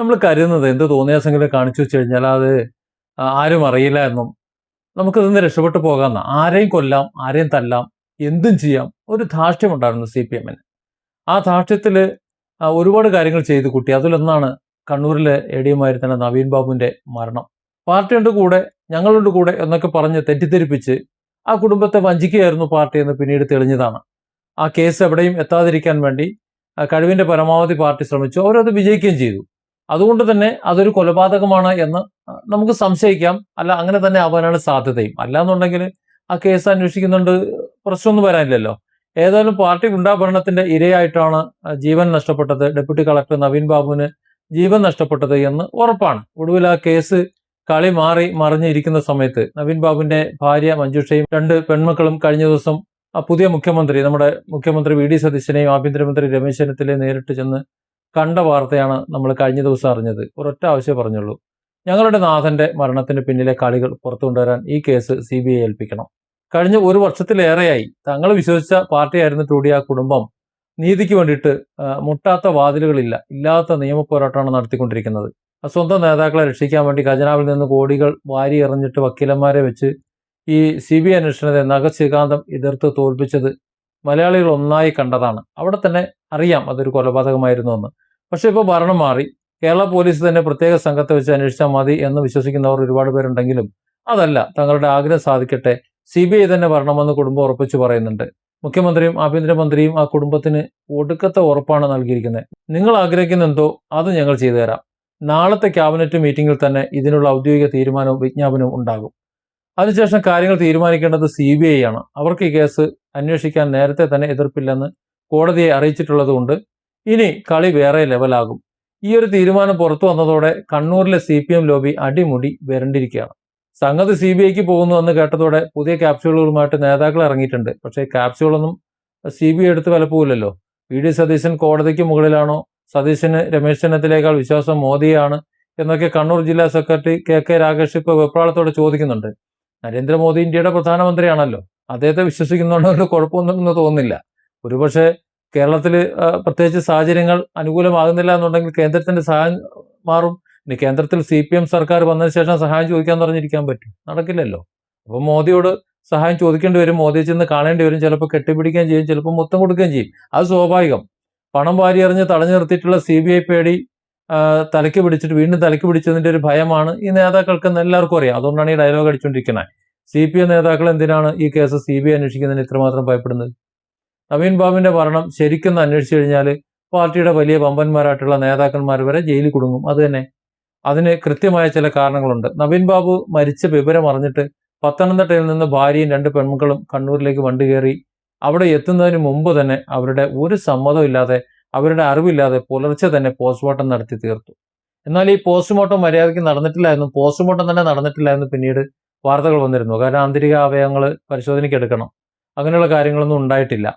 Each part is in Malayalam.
നമ്മൾ കരുതുന്നത് എന്ത് തോന്നിയാസെങ്കിലും കാണിച്ചു വെച്ച് കഴിഞ്ഞാൽ അത് ആരും അറിയില്ല എന്നും നമുക്കിതിൽ നിന്ന് രക്ഷപ്പെട്ടു പോകാമെന്ന. ആരെയും കൊല്ലാം, ആരെയും തല്ലാം, എന്തും ചെയ്യാം. ഒരു ധാർഷ്ട്യമുണ്ടായിരുന്നു CPM-ന്. ആ ധാർഷ്ട്യത്തിൽ ഒരുപാട് കാര്യങ്ങൾ ചെയ്തു കൂട്ടി. അതിലൊന്നാണ് കണ്ണൂരിലെ ADM ആയിരുന്ന നവീൻ ബാബുവിന്റെ മരണം. പാർട്ടിയുണ്ട് കൂടെ, ഞങ്ങളുണ്ട് കൂടെ എന്നൊക്കെ പറഞ്ഞ് തെറ്റിദ്ധരിപ്പിച്ച് ആ കുടുംബത്തെ വഞ്ചിക്കുകയായിരുന്നു പാർട്ടി എന്ന് പിന്നീട് തെളിഞ്ഞതാണ്. ആ കേസ് എവിടെയും എത്താതിരിക്കാൻ വേണ്ടി കഴിവിന്റെ പരമാവധി പാർട്ടി ശ്രമിച്ചു. അവരത് വിജയിക്കുകയും ചെയ്തു. അതുകൊണ്ട് തന്നെ അതൊരു കൊലപാതകമാണ് എന്ന് നമുക്ക് സംശയിക്കാം. അല്ല, അങ്ങനെ തന്നെ ആവാനാണ് സാധ്യതയും. അല്ലാന്നുണ്ടെങ്കിൽ ആ കേസ് അന്വേഷിക്കുന്നുണ്ട്, പ്രശ്നമൊന്നും വരാനില്ലല്ലോ. ഏതായാലും പാർട്ടി ഗുണ്ടാഭരണത്തിന്റെ ഇരയായിട്ടാണ് ജീവൻ നഷ്ടപ്പെട്ടത്, ഡെപ്യൂട്ടി കളക്ടർ നവീൻ ബാബുവിന് ജീവൻ നഷ്ടപ്പെട്ടത് എന്ന് ഉറപ്പാണ്. ഒടുവിൽ ആ കേസ് കളി മാറി മറിഞ്ഞിരിക്കുന്ന സമയത്ത് നവീൻ ബാബുവിന്റെ ഭാര്യ മഞ്ജുഷയും 2 പെൺമക്കളും കഴിഞ്ഞ ദിവസം പുതിയ മുഖ്യമന്ത്രി, നമ്മുടെ മുഖ്യമന്ത്രി VD സതീശനെയും ആഭ്യന്തരമന്ത്രി രമേശ് ചെന്നിത്തലയും നേരിട്ട് ചെന്ന് കണ്ട വാർത്തയാണ് നമ്മൾ കഴിഞ്ഞ ദിവസം അറിഞ്ഞത്. ഒരൊറ്റ ആവശ്യമേ പറഞ്ഞുള്ളൂ: ഞങ്ങളുടെ നാഥന്റെ മരണത്തിന് പിന്നിലെ കളികൾ പുറത്തു കൊണ്ടുവരാൻ ഈ കേസ് CBI ഏൽപ്പിക്കണം. കഴിഞ്ഞ 1 വർഷത്തിലേറെയായി തങ്ങൾ വിശ്വസിച്ച പാർട്ടിയായിരുന്നിട്ട് കൂടി ആ കുടുംബം നീതിക്ക് വേണ്ടിയിട്ട് മുട്ടാത്ത വാതിലുകളില്ല, ഇല്ലാത്ത നിയമപോരാട്ടമാണ് നടത്തിക്കൊണ്ടിരിക്കുന്നത്. സ്വന്തം നേതാക്കളെ രക്ഷിക്കാൻ വേണ്ടി ഖജനാവിൽ നിന്ന് കോടികൾ വാരി എറിഞ്ഞിട്ട് വക്കീലന്മാരെ വെച്ച് ഈ CBI അന്വേഷണത്തെ നഖശികാന്തം എതിർത്ത് തോൽപ്പിച്ചത് മലയാളികൾ ഒന്നായി കണ്ടതാണ്. അവിടെ തന്നെ അറിയാം അതൊരു കൊലപാതകമായിരുന്നു എന്ന്. പക്ഷെ ഇപ്പോൾ ഭരണം മാറി, കേരള പോലീസ് തന്നെ പ്രത്യേക സംഘത്തെ വെച്ച് അന്വേഷിച്ചാൽ മതി എന്ന് വിശ്വസിക്കുന്നവർ ഒരുപാട് പേരുണ്ടെങ്കിലും അതല്ല, തങ്ങളുടെ ആഗ്രഹം സാധിക്കട്ടെ, CBI തന്നെ വരണമെന്ന് കുടുംബം ഉറപ്പിച്ചു പറയുന്നുണ്ട്. മുഖ്യമന്ത്രിയും ആഭ്യന്തരമന്ത്രിയും ആ കുടുംബത്തിന് ഒടുക്കത്തെ ഉറപ്പാണ് നൽകിയിരിക്കുന്നത്. നിങ്ങൾ ആഗ്രഹിക്കുന്നെന്തോ അത് ഞങ്ങൾ ചെയ്തു തരാം. നാളത്തെ ക്യാബിനറ്റ് മീറ്റിംഗിൽ തന്നെ ഇതിനുള്ള ഔദ്യോഗിക തീരുമാനവും വിജ്ഞാപനവും ഉണ്ടാകും. അതിനുശേഷം കാര്യങ്ങൾ തീരുമാനിക്കേണ്ടത് CBI ആണ്. അവർക്ക് ഈ കേസ് അന്വേഷിക്കാൻ നേരത്തെ തന്നെ എതിർപ്പില്ലെന്ന് കോടതിയെ അറിയിച്ചിട്ടുള്ളത് കൊണ്ട് ഇനി കളി വേറെ ലെവലാകും. ഈ ഒരു തീരുമാനം പുറത്തു വന്നതോടെ കണ്ണൂരിലെ CPM ലോബി അടിമുടി വരണ്ടിരിക്കുകയാണ്. സംഗതി CBIക്ക് പോകുന്നു എന്ന് കേട്ടതോടെ പുതിയ ക്യാപ്സ്യൂളുകളുമായിട്ട് നേതാക്കൾ ഇറങ്ങിയിട്ടുണ്ട്. പക്ഷേ ക്യാപ്സ്യൂളൊന്നും CBI എടുത്ത് വിലപ്പോവില്ലല്ലോ. VD സതീശൻ കോടതിക്ക് മുകളിലാണോ, സതീശന് രമേശ് ചെന്നിത്തലയേക്കാൾ വിശ്വാസം മോദിയാണ് എന്നൊക്കെ കണ്ണൂർ ജില്ലാ സെക്രട്ടറി KK രാഗേഷ് ഇപ്പോൾ വെപ്രാളത്തോടെ ചോദിക്കുന്നുണ്ട്. നരേന്ദ്രമോദി ഇന്ത്യയുടെ പ്രധാനമന്ത്രിയാണല്ലോ, അദ്ദേഹത്തെ വിശ്വസിക്കുന്നതുകൊണ്ട് കുഴപ്പമൊന്നുമെന്ന് തോന്നുന്നില്ല. ഒരുപക്ഷെ കേരളത്തിൽ പ്രത്യേകിച്ച് സാഹചര്യങ്ങൾ അനുകൂലമാകുന്നില്ല എന്നുണ്ടെങ്കിൽ കേന്ദ്രത്തിന്റെ സഹായം മാറും. ഇനി കേന്ദ്രത്തിൽ CPM സർക്കാർ വന്നതിന് ശേഷം സഹായം ചോദിക്കാൻ പറഞ്ഞിരിക്കാൻ പറ്റും? നടക്കില്ലല്ലോ. അപ്പോൾ മോദിയോട് സഹായം ചോദിക്കേണ്ടി വരും, മോദിയെ ചെന്ന് കാണേണ്ടി വരും, ചിലപ്പോൾ കെട്ടിപ്പിടിക്കുകയും ചെയ്യും, ചിലപ്പോൾ മുത്തം കൊടുക്കുകയും ചെയ്യും. അത് സ്വാഭാവികം. പണം വാരിയെറിഞ്ഞ് തടഞ്ഞു നിർത്തിയിട്ടുള്ള CBI പേടി തലയ്ക്ക് പിടിച്ചിട്ട് വീണ്ടും തലയ്ക്ക് പിടിച്ചതിന്റെ ഒരു ഭയമാണ് ഈ നേതാക്കൾക്കെന്ന് എല്ലാവർക്കും അറിയാം. അതുകൊണ്ടാണ് ഈ ഡയലോഗ് അടിച്ചുകൊണ്ടിരിക്കുന്നത്. CPM നേതാക്കൾ എന്തിനാണ് ഈ കേസ് CBI അന്വേഷിക്കുന്നതിന് ഇത്രമാത്രം ഭയപ്പെടുന്നത്? നവീൻ ബാബുവിന്റെ മരണം ശരിക്കും അന്വേഷിച്ചു കഴിഞ്ഞാൽ പാർട്ടിയുടെ വലിയ വമ്പന്മാരായിട്ടുള്ള നേതാക്കന്മാർ വരെ ജയിലിൽ കുടുങ്ങും. അത് തന്നെ, അതിന് കൃത്യമായ ചില കാരണങ്ങളുണ്ട്. നവീൻ ബാബു മരിച്ച വിവരം അറിഞ്ഞിട്ട് പത്തനംതിട്ടയിൽ നിന്ന് ഭാര്യയും 2 പെൺമക്കളും കണ്ണൂരിലേക്ക് വണ്ടി കയറി അവിടെ എത്തുന്നതിന് മുമ്പ് തന്നെ അവരുടെ ഒരു സമ്മതമില്ലാതെ, അവരുടെ അറിവില്ലാതെ പുലർച്ചെ തന്നെ പോസ്റ്റ്മോർട്ടം നടത്തി തീർത്തു. എന്നാൽ ഈ പോസ്റ്റ്മോർട്ടം മര്യാദയ്ക്ക് നടന്നിട്ടില്ലായിരുന്നു, പോസ്റ്റ്മോർട്ടം തന്നെ നടന്നിട്ടില്ലായിരുന്നു പിന്നീട് വാർത്തകൾ വന്നിരുന്നു. കാരണം ആന്തരിക അവയവങ്ങൾ പരിശോധനയ്ക്ക് എടുക്കണം, അങ്ങനെയുള്ള കാര്യങ്ങളൊന്നും ഉണ്ടായിട്ടില്ല.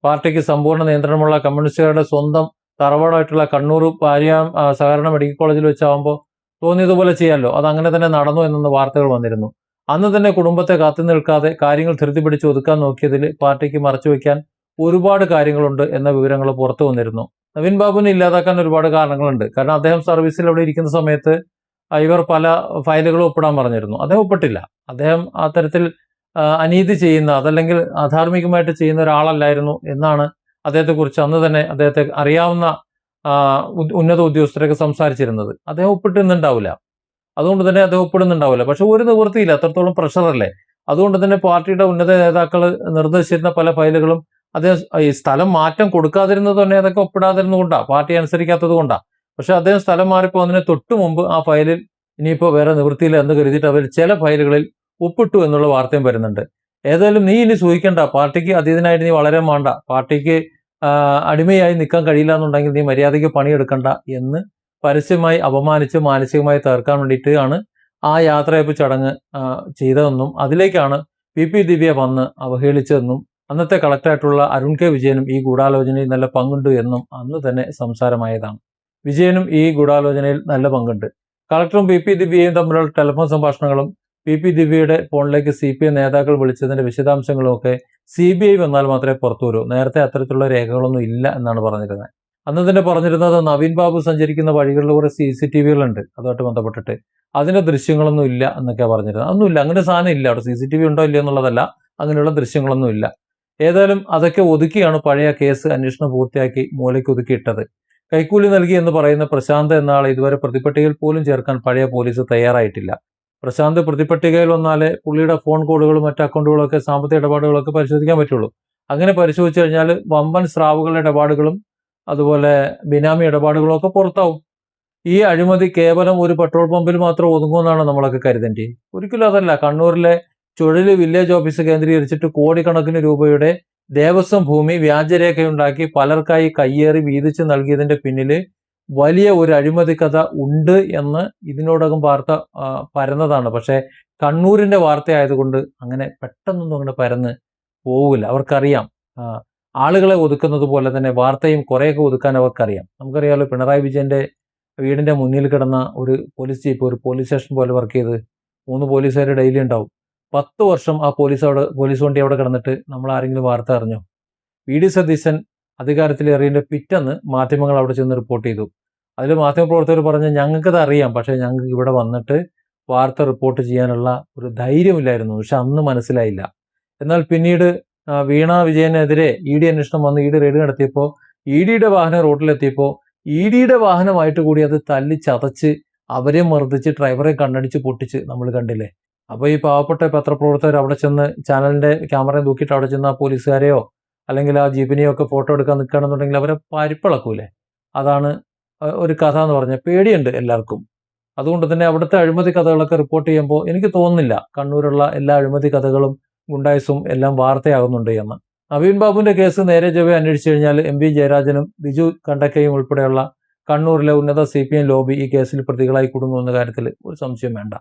പാർട്ടിക്ക് സമ്പൂർണ്ണ നിയന്ത്രണമുള്ള കമ്മ്യൂണിസ്റ്റുകാരുടെ സ്വന്തം തറവാടായിട്ടുള്ള കണ്ണൂർ പാരിയാം സഹകരണ മെഡിക്കൽ കോളേജിൽ വെച്ചാകുമ്പോൾ തോന്നിയതുപോലെ ചെയ്യാമല്ലോ. അത് അങ്ങനെ തന്നെ നടന്നു എന്നൊന്ന് വാർത്തകൾ വന്നിരുന്നു. അന്ന് തന്നെ കുടുംബത്തെ കാത്തു നിൽക്കാതെ കാര്യങ്ങൾ ധൃതി പിടിച്ച് ഒതുക്കാൻ നോക്കിയതിൽ പാർട്ടിക്ക് മറച്ചുവെക്കാൻ ഒരുപാട് കാര്യങ്ങളുണ്ട് എന്ന വിവരങ്ങൾ പുറത്തു വന്നിരുന്നു. നവീൻ ബാബുവിനെ ഇല്ലാതാക്കാൻ ഒരുപാട് കാരണങ്ങളുണ്ട്. കാരണം അദ്ദേഹം സർവീസിൽ അവിടെ ഇരിക്കുന്ന സമയത്ത് ഇവർ പല ഫയലുകളും ഒപ്പിടാൻ പറഞ്ഞിരുന്നു. അദ്ദേഹം ഒപ്പിട്ടില്ല. അദ്ദേഹം ആ തരത്തിൽ അനീതി ചെയ്യുന്ന, അതല്ലെങ്കിൽ അധാർമികമായിട്ട് ചെയ്യുന്ന ഒരാളല്ലായിരുന്നു എന്നാണ് അദ്ദേഹത്തെക്കുറിച്ച് അന്ന് തന്നെ അദ്ദേഹത്തെ അറിയാവുന്ന ഉന്നത ഉദ്യോഗസ്ഥരൊക്കെ സംസാരിച്ചിരുന്നത്. അദ്ദേഹം ഒപ്പിട്ടുന്നുണ്ടാവില്ല, അതുകൊണ്ട് തന്നെ അദ്ദേഹം ഒപ്പിടുന്നുണ്ടാവില്ല. പക്ഷെ ഒരു നിവൃത്തിയില്ല, അത്രത്തോളം പ്രഷറല്ലേ. അതുകൊണ്ട് തന്നെ പാർട്ടിയുടെ ഉന്നത നേതാക്കൾ നിർദ്ദേശിച്ചിരുന്ന പല ഫയലുകളും അദ്ദേഹം ഈ സ്ഥലം മാറ്റം കൊടുക്കാതിരുന്നത് തന്നെ അതൊക്കെ ഒപ്പിടാതിരുന്നുകൊണ്ടാണ്, പാർട്ടി അനുസരിക്കാത്തത് കൊണ്ടാണ്. പക്ഷെ അദ്ദേഹം സ്ഥലം മാറിപ്പോൾ അതിന് തൊട്ടു മുമ്പ് ആ ഫയലിൽ ഇനിയിപ്പോൾ വേറെ നിവൃത്തിയില്ല എന്ന് കരുതിയിട്ട് അവർ ചില ഫയലുകളിൽ ഒപ്പിട്ടു എന്നുള്ള വാർത്തയും വരുന്നുണ്ട്. ഏതായാലും നീ ഇനി സൂഹിക്കണ്ട, പാർട്ടിക്ക് അതീതനായിട്ട് നീ വളരെ വേണ്ട, പാർട്ടിക്ക് അടിമയായി നിൽക്കാൻ കഴിയില്ല എന്നുണ്ടെങ്കിൽ നീ മര്യാദയ്ക്ക് പണിയെടുക്കണ്ട എന്ന് പരസ്യമായി അപമാനിച്ച് മാനസികമായി തീർക്കാൻ വേണ്ടിയിട്ടാണ് ആ യാത്രയപ്പ് ചടങ്ങ് ചെയ്തതെന്നും അതിലേക്കാണ് PP ദിവ്യ വന്ന് അവഹേളിച്ചതെന്നും അന്നത്തെ കളക്ടറായിട്ടുള്ള അരുൺ K വിജയനും ഈ ഗൂഢാലോചനയിൽ നല്ല പങ്കുണ്ട് എന്നും അന്ന് തന്നെ സംസാരമായതാണ്. വിജയനും ഈ ഗൂഢാലോചനയിൽ നല്ല പങ്കുണ്ട്. കളക്ടറും PP ദിവ്യയും തമ്മിലുള്ള ടെലിഫോൺ സംഭാഷണങ്ങളും PP ദിവ്യയുടെ ഫോണിലേക്ക് CPM നേതാക്കൾ വിളിച്ചതിന്റെ വിശദാംശങ്ങളും ഒക്കെ CBI വന്നാൽ മാത്രമേ പുറത്തു വരൂ. നേരത്തെ അത്തരത്തിലുള്ള രേഖകളൊന്നും ഇല്ല എന്നാണ് പറഞ്ഞിരുന്നത്. അന്ന് തന്നെ പറഞ്ഞിരുന്നത് നവീൻ ബാബു സഞ്ചരിക്കുന്ന വഴികളിൽ കുറെ CCTV-കളുണ്ട് അതുമായിട്ട് ബന്ധപ്പെട്ടിട്ട്. അതിന്റെ ദൃശ്യങ്ങളൊന്നും ഇല്ല എന്നൊക്കെയാണ് പറഞ്ഞിരുന്നത്. ഒന്നുമില്ല, അങ്ങനെ സാധനം ഇല്ല അവിടെ. CCTV ഉണ്ടോ ഇല്ലയോ എന്നുള്ളതല്ല, അങ്ങനെയുള്ള ദൃശ്യങ്ങളൊന്നും ഇല്ല. ഏതായാലും അതൊക്കെ ഒതുക്കിയാണ് പഴയ കേസ് അന്വേഷണം പൂർത്തിയാക്കി മൂലയ്ക്ക് ഒതുക്കിയിട്ടത്. കൈക്കൂലി നൽകി എന്ന് പറയുന്ന പ്രശാന്ത് എന്ന ആളെ ഇതുവരെ പ്രതിപട്ടികയിൽ പോലും ചേർക്കാൻ പഴയ പോലീസ് തയ്യാറായിട്ടില്ല. പ്രശാന്ത് പ്രതിപട്ടികയിൽ വന്നാലേ പുള്ളിയുടെ ഫോൺ കോളുകളും മറ്റ് അക്കൗണ്ടുകളൊക്കെ സാമ്പത്തിക ഇടപാടുകളൊക്കെ പരിശോധിക്കാൻ പറ്റുള്ളൂ. അങ്ങനെ പരിശോധിച്ചു കഴിഞ്ഞാൽ വമ്പൻ സ്രാവുകളുടെ ഇടപാടുകളും അതുപോലെ ബിനാമി ഇടപാടുകളും ഒക്കെ പുറത്താവും. ഈ അഴിമതി കേവലം ഒരു പെട്രോൾ പമ്പിൽ മാത്രം ഒതുങ്ങുമെന്നാണ് നമ്മളൊക്കെ കരുതേണ്ടത്. ഒരിക്കലും അതല്ല. കണ്ണൂരിലെ ചുഴലി വില്ലേജ് ഓഫീസ് കേന്ദ്രീകരിച്ചിട്ട് കോടിക്കണക്കിന് രൂപയുടെ ദേവസ്വം ഭൂമി വ്യാജരേഖയുണ്ടാക്കി പലർക്കായി കയ്യേറി വീതിച്ച് നൽകിയതിന്റെ പിന്നിൽ വലിയ ഒരു അഴിമതി കഥ ഉണ്ട് എന്ന് ഇതിനോടകം വാർത്ത പരന്നതാണ്. പക്ഷേ കണ്ണൂരിന്റെ വാർത്തയായതുകൊണ്ട് അങ്ങനെ പെട്ടെന്നൊന്നും അങ്ങനെ പരന്ന് പോവില്ല. അവർക്കറിയാം ആളുകളെ ഒതുക്കുന്നത് പോലെ തന്നെ വാർത്തയും കുറേയൊക്കെ ഒതുക്കാൻ അവർക്കറിയാം. നമുക്കറിയാമല്ലോ, പിണറായി വിജയന്റെ വീടിന്റെ മുന്നിൽ കിടന്ന ഒരു പോലീസ് ജീപ്പ് ഒരു പോലീസ് സ്റ്റേഷൻ പോലെ വർക്ക് ചെയ്ത് 3 പോലീസുകാർ ഡെയിലി ഉണ്ടാവും. 10 വർഷം ആ പോലീസ് വണ്ടി അവിടെ കിടന്നിട്ട് നമ്മൾ ആരെങ്കിലും വാർത്ത അറിഞ്ഞോ? VD സതീശൻ അധികാരത്തിലേറിയതിന്റെ പിറ്റന്ന് മാധ്യമങ്ങൾ അവിടെ ചെന്ന് റിപ്പോർട്ട് ചെയ്തു. അതിൽ മാധ്യമപ്രവർത്തകർ പറഞ്ഞ് ഞങ്ങൾക്കത് അറിയാം, പക്ഷേ ഞങ്ങൾക്ക് ഇവിടെ വന്നിട്ട് വാർത്ത റിപ്പോർട്ട് ചെയ്യാനുള്ള ഒരു ധൈര്യമില്ലായിരുന്നു. പക്ഷെ അന്ന് മനസ്സിലായില്ല. എന്നാൽ പിന്നീട് വീണ വിജയനെതിരെ ED അന്വേഷണം വന്ന് ED റെയ്ഡ് നടത്തിയപ്പോൾ EDയുടെ വാഹനം റോഡിലെത്തിയപ്പോൾ EDയുടെ വാഹനമായിട്ട് കൂടി അത് തല്ലി ചതച്ച് അവരെ മർദ്ദിച്ച് ഡ്രൈവറെ കണ്ണടിച്ച് പൊട്ടിച്ച് നമ്മൾ കണ്ടില്ലേ. അപ്പോൾ ഈ പാവപ്പെട്ട പത്രപ്രവർത്തകർ അവിടെ ചെന്ന് ചാനലിന്റെ ക്യാമറയും തൂക്കിയിട്ട് അവിടെ ചെന്ന് ആ പോലീസുകാരെയോ അല്ലെങ്കിൽ ആ ജീപ്പിനെയോ ഒക്കെ ഫോട്ടോ എടുക്കാൻ നിൽക്കുകയാണെന്നുണ്ടെങ്കിൽ അവരെ പരിപ്പിളക്കൂലേ. അതാണ് ഒരു കഥ എന്ന് പറഞ്ഞാൽ. പേടിയുണ്ട് എല്ലാവർക്കും. അതുകൊണ്ട് തന്നെ അവിടുത്തെ അഴിമതി കഥകളൊക്കെ റിപ്പോർട്ട് ചെയ്യുമ്പോൾ എനിക്ക് തോന്നുന്നില്ല കണ്ണൂരുള്ള എല്ലാ അഴിമതി കഥകളും ഗുണ്ടായസും എല്ലാം വാർത്തയാകുന്നുണ്ട് എന്ന്. നവീൻ ബാബുവിന്റെ കേസ് നേരെ ചൊവ്വേ അന്വേഷിച്ചു കഴിഞ്ഞാൽ MV ജയരാജനും ബിജു കണ്ടക്കയും ഉൾപ്പെടെയുള്ള കണ്ണൂരിലെ ഉന്നത CPM ലോബി ഈ കേസിൽ പ്രതികളായി കുടുങ്ങുമെന്ന കാര്യത്തിൽ ഒരു സംശയം വേണ്ട.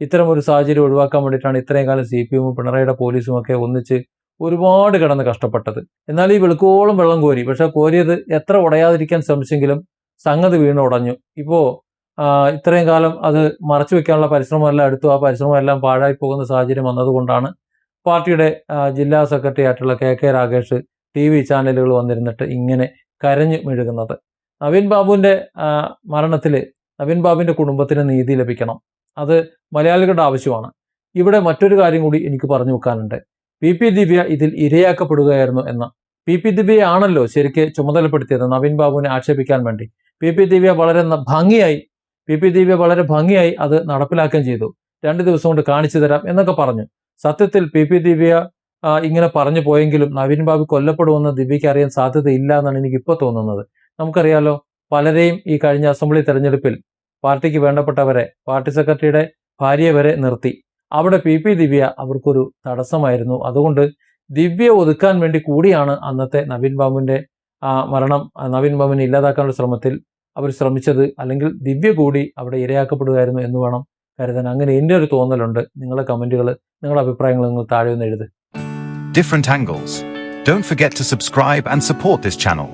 ഇത്തരം ഒരു സാഹചര്യം ഒഴിവാക്കാൻ വേണ്ടിയിട്ടാണ് ഇത്രയും കാലം CPM പിണറായിയുടെ പോലീസും ഒക്കെ ഒന്നിച്ച് ഒരുപാട് കിടന്ന് കഷ്ടപ്പെട്ടത്. എന്നാൽ ഈ വെളുക്കോളം വെള്ളം കോരി, പക്ഷെ കോരിയത് എത്ര ഉടയാതിരിക്കാൻ ശ്രമിച്ചെങ്കിലും സംഗതി വീണ് ഉടഞ്ഞു. ഇപ്പോ ഇത്രയും കാലം അത് മറച്ചു വെക്കാനുള്ള പരിശ്രമമെല്ലാം എടുത്തു. ആ പരിശ്രമമെല്ലാം പാഴായി പോകുന്ന സാഹചര്യം വന്നതുകൊണ്ടാണ് പാർട്ടിയുടെ ജില്ലാ സെക്രട്ടറി ആയിട്ടുള്ള KK രാഗേഷ് TV ചാനലുകൾ വന്നിരുന്നിട്ട് ഇങ്ങനെ കരഞ്ഞു മെഴുകുന്നത്. നവീൻ ബാബുവിന്റെ മരണത്തിൽ നവീൻ ബാബുവിന്റെ കുടുംബത്തിന് നീതി ലഭിക്കണം. അത് മലയാളികളുടെ ആവശ്യമാണ്. ഇവിടെ മറ്റൊരു കാര്യം കൂടി എനിക്ക് പറഞ്ഞു വെക്കാനുണ്ട്. PP ദിവ്യ ഇതിൽ ഇരയാക്കപ്പെടുകയായിരുന്നു എന്ന്. PP ദിവ്യ ആണല്ലോ ശരിക്ക് ചുമതലപ്പെടുത്തിയത് നവീൻ ബാബുവിനെ ആക്ഷേപിക്കാൻ വേണ്ടി. PP ദിവ്യ വളരെ ഭംഗിയായി അത് നടപ്പിലാക്കുകയും ചെയ്തു. 2 ദിവസം കൊണ്ട് കാണിച്ചു തരാം എന്നൊക്കെ പറഞ്ഞു. സത്യത്തിൽ PP ദിവ്യ ഇങ്ങനെ പറഞ്ഞു പോയെങ്കിലും നവീൻ ബാബു കൊല്ലപ്പെടുമെന്ന് ദിവ്യയ്ക്ക് അറിയാൻ സാധ്യതയില്ല എന്നാണ് എനിക്ക് ഇപ്പോൾ തോന്നുന്നത്. നമുക്കറിയാലോ, പലരെയും ഈ കഴിഞ്ഞ അസംബ്ലി തെരഞ്ഞെടുപ്പിൽ പാർട്ടിക്ക് വേണ്ടപ്പെട്ടവരെ, പാർട്ടി സെക്രട്ടറിയുടെ ഭാര്യയെ വരെ നിർത്തി. അവിടെ PP ദിവ്യ അവർക്കൊരു തടസ്സമായിരുന്നു. അതുകൊണ്ട് ദിവ്യ ഒതുക്കാൻ വേണ്ടി കൂടിയാണ് അന്നത്തെ നവീൻ ബാബുവിന്റെ മരണം, നവീൻ ബാബുവിനെ ഇല്ലാതാക്കാനുള്ള ശ്രമത്തിൽ അവർ ശ്രമിച്ചത്. അല്ലെങ്കിൽ ദിവ്യ കൂടി അവിടെ ഇരയാക്കപ്പെടുകയായിരുന്നു എന്ന് വേണം കരുതാൻ. അങ്ങനെ എൻ്റെ ഒരു തോന്നലുണ്ട്. നിങ്ങളുടെ കമന്റുകൾ, നിങ്ങളുടെ അഭിപ്രായങ്ങൾ നിങ്ങൾ താഴെ ഒന്ന് എഴുതുക. Different angles. Don't forget to subscribe and support this channel.